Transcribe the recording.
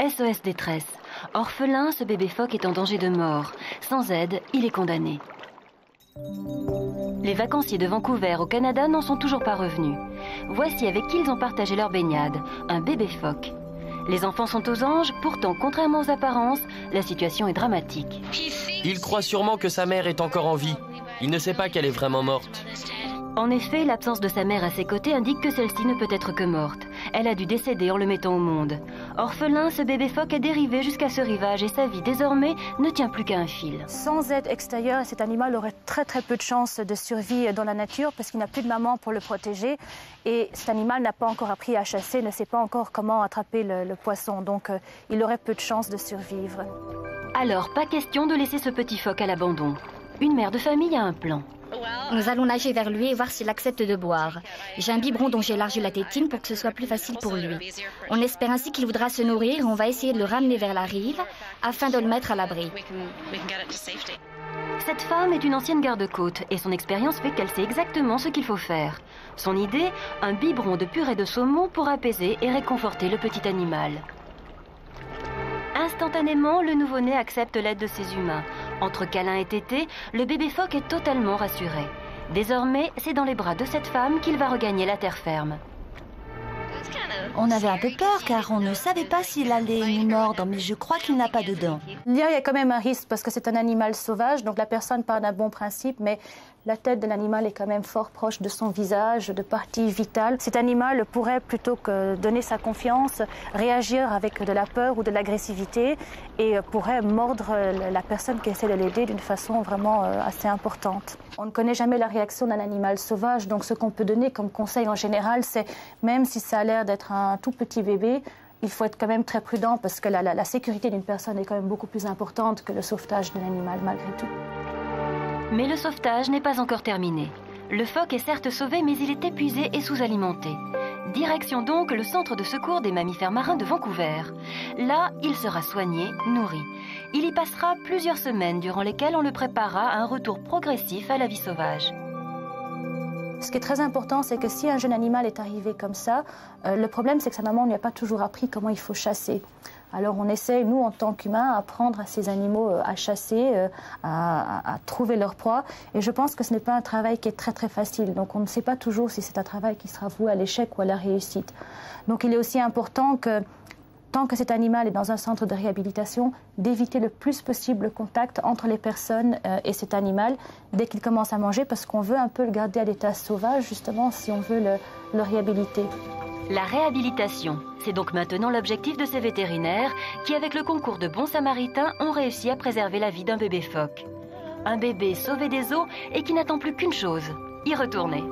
SOS détresse. Orphelin, ce bébé phoque est en danger de mort. Sans aide, il est condamné. Les vacanciers de Vancouver au Canada n'en sont toujours pas revenus. Voici avec qui ils ont partagé leur baignade, un bébé phoque. Les enfants sont aux anges, pourtant, contrairement aux apparences, la situation est dramatique. Il croit sûrement que sa mère est encore en vie. Il ne sait pas qu'elle est vraiment morte. En effet, l'absence de sa mère à ses côtés indique que celle-ci ne peut être que morte. Elle a dû décéder en le mettant au monde. Orphelin, ce bébé phoque est dérivé jusqu'à ce rivage et sa vie, désormais, ne tient plus qu'à un fil. Sans aide extérieure, cet animal aurait très peu de chances de survie dans la nature parce qu'il n'a plus de maman pour le protéger. Et cet animal n'a pas encore appris à chasser, ne sait pas encore comment attraper le poisson. Donc, il aurait peu de chances de survivre. Alors, pas question de laisser ce petit phoque à l'abandon. Une mère de famille a un plan. Nous allons nager vers lui et voir s'il accepte de boire. J'ai un biberon dont j'ai élargi la tétine pour que ce soit plus facile pour lui. On espère ainsi qu'il voudra se nourrir et on va essayer de le ramener vers la rive afin de le mettre à l'abri. Cette femme est une ancienne garde-côte et son expérience fait qu'elle sait exactement ce qu'il faut faire. Son idée, un biberon de purée de saumon pour apaiser et réconforter le petit animal. Instantanément, le nouveau-né accepte l'aide de ses humains. Entre câlins et tétés, le bébé phoque est totalement rassuré. Désormais, c'est dans les bras de cette femme qu'il va regagner la terre ferme. On avait un peu peur car on ne savait pas s'il allait nous mordre, mais je crois qu'il n'a pas de dents. Il y a quand même un risque parce que c'est un animal sauvage, donc la personne part d'un bon principe, mais la tête de l'animal est quand même fort proche de son visage, de parties vitales. Cet animal pourrait, plutôt que donner sa confiance, réagir avec de la peur ou de l'agressivité et pourrait mordre la personne qui essaie de l'aider d'une façon vraiment assez importante. On ne connaît jamais la réaction d'un animal sauvage, donc ce qu'on peut donner comme conseil en général, c'est même si ça a l'air d'être un tout petit bébé, il faut être quand même très prudent parce que la sécurité d'une personne est quand même beaucoup plus importante que le sauvetage d'un animal malgré tout. Mais le sauvetage n'est pas encore terminé. Le phoque est certes sauvé, mais il est épuisé et sous-alimenté. Direction donc le centre de secours des mammifères marins de Vancouver. Là, il sera soigné, nourri. Il y passera plusieurs semaines durant lesquelles on le préparera à un retour progressif à la vie sauvage. Ce qui est très important, c'est que si un jeune animal est arrivé comme ça, le problème, c'est que sa maman ne lui a pas toujours appris comment il faut chasser. Alors on essaie, nous, en tant qu'humains, à apprendre à ces animaux à chasser, à trouver leur proie. Et je pense que ce n'est pas un travail qui est très facile. Donc on ne sait pas toujours si c'est un travail qui sera voué à l'échec ou à la réussite. Donc il est aussi important que, tant que cet animal est dans un centre de réhabilitation, d'éviter le plus possible le contact entre les personnes et cet animal dès qu'il commence à manger, parce qu'on veut un peu le garder à l'état sauvage, justement, si on veut le réhabiliter. La réhabilitation, c'est donc maintenant l'objectif de ces vétérinaires qui, avec le concours de bons samaritains, ont réussi à préserver la vie d'un bébé phoque. Un bébé sauvé des eaux et qui n'attend plus qu'une chose, y retourner.